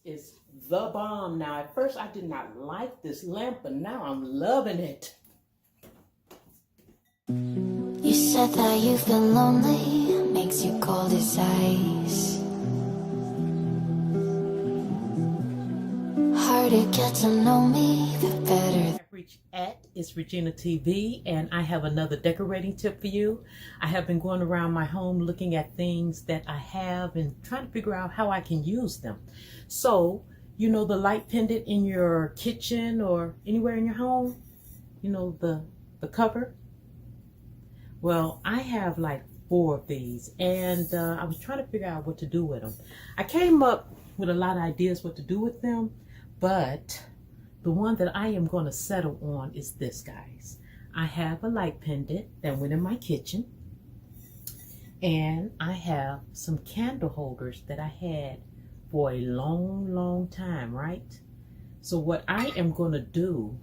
is the bomb. Now, at first I did not like this lamp, but now I'm loving it. You said that you've been lonely, makes you cold as ice. Hard to get to know me, but better. Reach at is Regina TV, and I have another decorating tip for you. I have been going around my home looking at things that I have and trying to figure out how I can use them. So, you know, the light pendant in your kitchen or anywhere in your home, you know, the cover. Well, I have like 4 of these, and I was trying to figure out what to do with them. I came up with a lot of ideas what to do with them, but the one that I am going to settle on is this, guys. I have a light pendant that went in my kitchen, and I have some candle holders that I had for a long time, right? So what I am going to do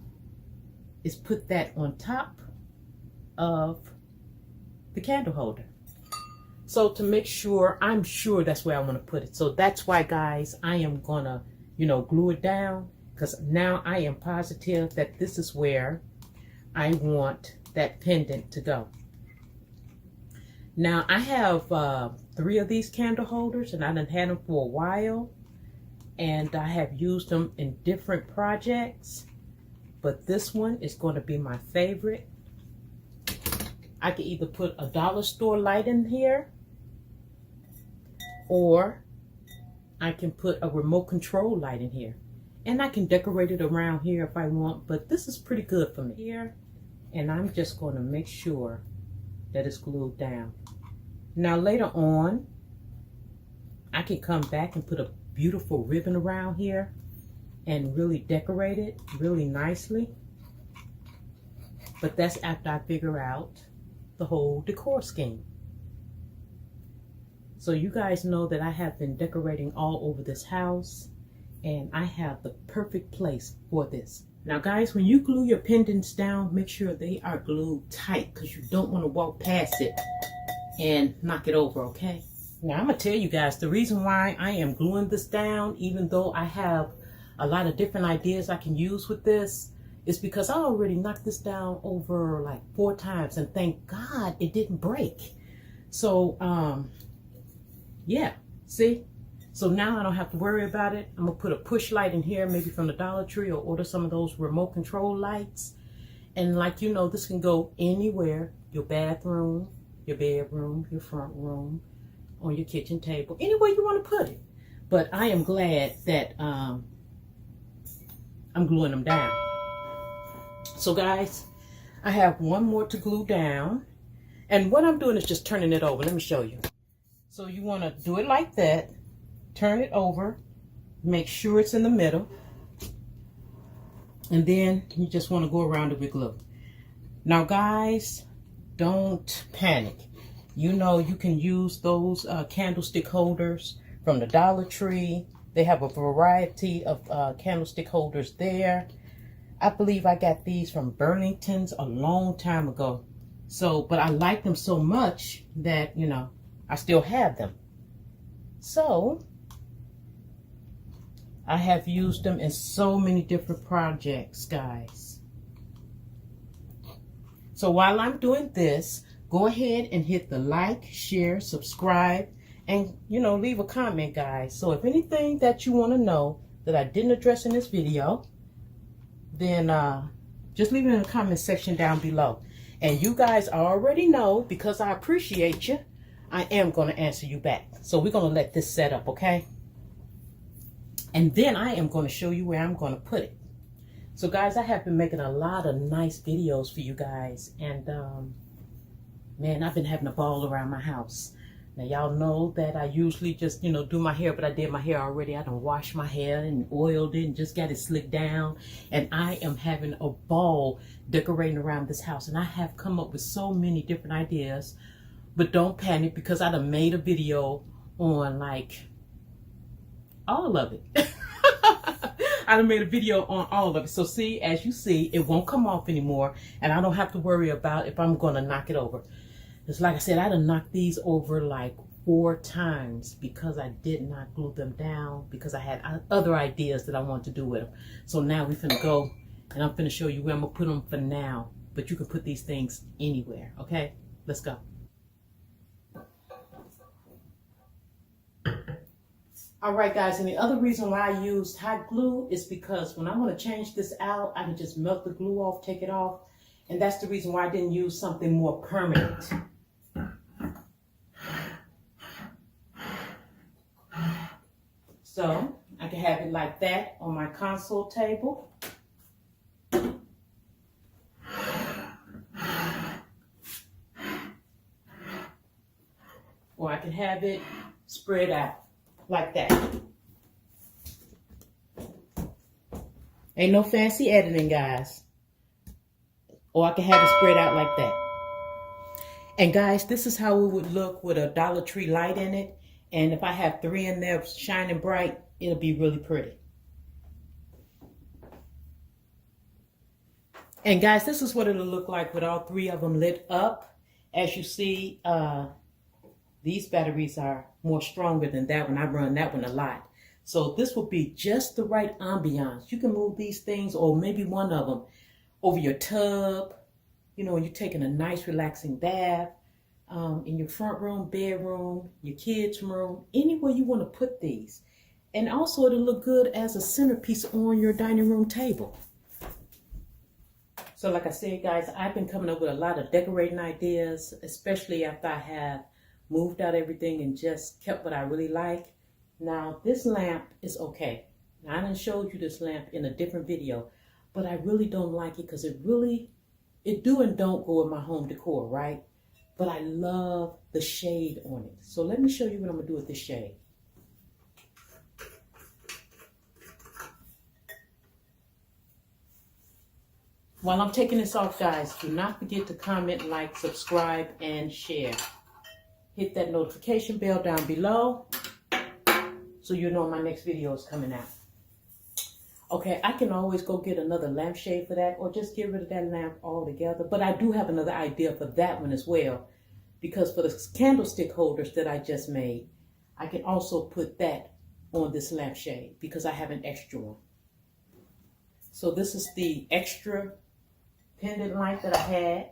is put that on top of the candle holder. So to make sure, I'm sure that's where I want to put it. So that's why, guys, I am going to, you know, glue it down, because now I am positive that this is where I want that pendant to go. Now I have 3 of these candle holders, and I've had them for a while, and I have used them in different projects, but this one is going to be my favorite. I can either put a dollar store light in here, or I can put a remote control light in here. And I can decorate it around here if I want, but this is pretty good for me here. And I'm just going to make sure that it's glued down. Now later on, I can come back and put a beautiful ribbon around here and really decorate it really nicely. But that's after I figure out the whole decor scheme. So you guys know that I have been decorating all over this house, and I have the perfect place for this. Now guys, when you glue your pendants down, make sure they are glued tight, because you don't want to walk past it and knock it over, okay? Now I'm going to tell you guys the reason why I am gluing this down, even though I have a lot of different ideas I can use with this, is because I already knocked this down over like 4 times, and thank God it didn't break. So, yeah, see? So now I don't have to worry about it. I'm gonna put a push light in here, maybe from the Dollar Tree, or order some of those remote control lights. And like, you know, this can go anywhere: your bathroom, your bedroom, your front room, on your kitchen table, anywhere you want to put it. But I am glad that I'm gluing them down. So guys, I have one more to glue down. And what I'm doing is just turning it over. Let me show you. So you want to do it like that. Turn it over, make sure it's in the middle, and then you just want to go around it with glue. Now guys, don't panic. You know, you can use those candlestick holders from the Dollar Tree. They have a variety of candlestick holders there. I believe I got these from Burlington's a long time ago. So, but I like them so much that, you know, I still have them. So I have used them in so many different projects, guys. So while I'm doing this, go ahead and hit the like, share, subscribe, and, you know, leave a comment, guys. So if anything that you want to know that I didn't address in this video, then just leave it in the comment section down below. And you guys already know, because I appreciate you, I am going to answer you back. So we're going to let this set up, okay? And then I am going to show you where I'm going to put it. So guys, I have been making a lot of nice videos for you guys. And man, I've been having a ball around my house. Now y'all know that I usually just, you know, do my hair, but I did my hair already. I done washed my hair and oiled it and just got it slicked down. And I am having a ball decorating around this house. And I have come up with so many different ideas. But don't panic, because I done made a video on like all of it. I done made a video on all of it. So see, as you see, it won't come off anymore. And I don't have to worry about if I'm going to knock it over. It's like I said, I done knocked these over like 4 times because I did not glue them down because I had other ideas that I want to do with them. So now we're finna go and I'm finna show you where I'm gonna put them for now. But you can put these things anywhere, okay? Let's go. All right, guys, and the other reason why I used hot glue is because when I'm gonna change this out, I can just melt the glue off, take it off. And that's the reason why I didn't use something more permanent. So I can have it like that on my console table. Or I can have it spread out like that. Ain't no fancy editing, guys. Or I can have it spread out like that. And guys, this is how it would look with a Dollar Tree light in it. And if I have 3 in there shining bright, it'll be really pretty. And guys, this is what it'll look like with all 3 of them lit up. As you see, these batteries are more stronger than that one. I run that one a lot. So this will be just the right ambiance. You can move these things, or maybe one of them, over your tub. You know, when you're taking a nice relaxing bath. In your front room, bedroom, your kids' room, anywhere you want to put these. And also it'll look good as a centerpiece on your dining room table. So like I said, guys, I've been coming up with a lot of decorating ideas, especially after I have moved out everything and just kept what I really like. Now this lamp is okay. Now I done showed you this lamp in a different video, but I really don't like it because it do and don't go with my home decor, right? But I love the shade on it. So let me show you what I'm gonna do with this shade. While I'm taking this off, guys, do not forget to comment, like, subscribe, and share. Hit that notification bell down below so you know my next video is coming out. Okay, I can always go get another lampshade for that or just get rid of that lamp altogether. But I do have another idea for that one as well. Because for the candlestick holders that I just made, I can also put that on this lampshade because I have an extra one. So this is the extra pendant light that I had.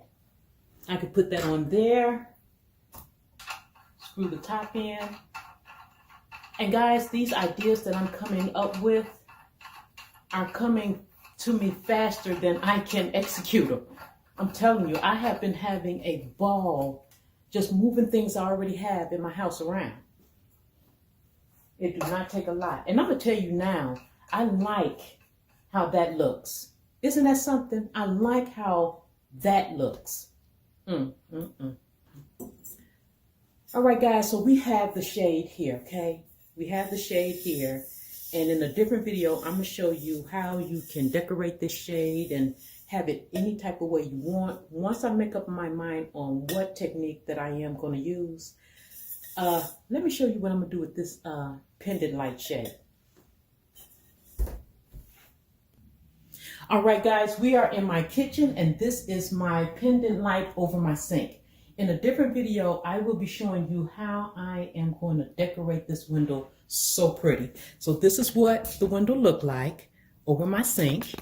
I could put that on there. Screw the top in. And guys, these ideas that I'm coming up with are coming to me faster than I can execute them. I'm telling you, I have been having a ball just moving things I already have in my house around. It do not take a lot. And I'm going to tell you now, I like how that looks. Isn't that something? I like how that looks. All right, guys, so we have the shade here, okay? We have the shade here. And in a different video, I'm going to show you how you can decorate this shade and have it any type of way you want. Once I make up my mind on what technique that I am going to use, let me show you what I'm going to do with this pendant light shade. All right, guys, we are in my kitchen, and this is my pendant light over my sink. In a different video, I will be showing you how I am going to decorate this window so pretty. So this is what the window looked like over my sink.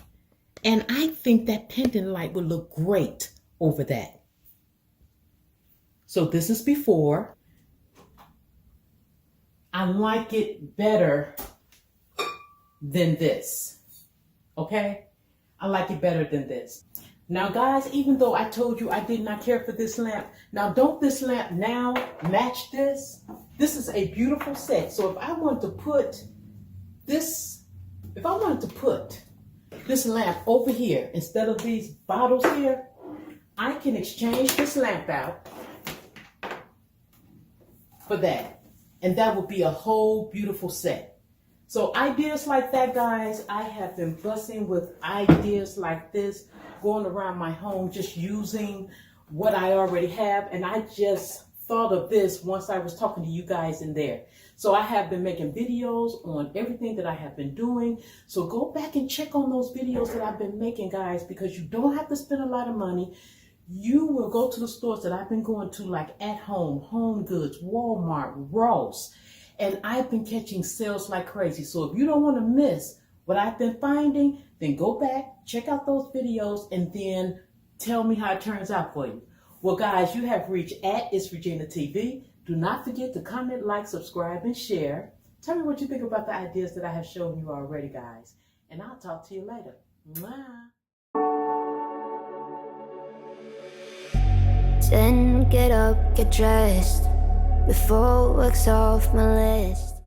And I think that pendant light would look great over that. So this is before. I like it better than this. Okay? I like it better than this. Now guys, even though I told you I did not care for this lamp, now don't this lamp now match this? This is a beautiful set. So if I wanted to put this lamp over here instead of these bottles here, I can exchange this lamp out for that. And that would be a whole beautiful set. So ideas like that, guys, I have been busting with ideas like this, going around my home, just using what I already have. And I just thought of this once I was talking to you guys in there. So I have been making videos on everything that I have been doing. So go back and check on those videos that I've been making, guys, because you don't have to spend a lot of money. you will go to the stores that I've been going to, like At Home, Home Goods, Walmart, Ross, and I've been catching sales like crazy. So if you don't want to miss what I've been finding, then go back, check out those videos, and then tell me how it turns out for you. Well, guys, you have reached at It's Regina TV. Do not forget to comment, like, subscribe, and share. Tell me what you think about the ideas that I have shown you already, guys. And I'll talk to you later. Mwah. Then get up, get dressed before work's off my list.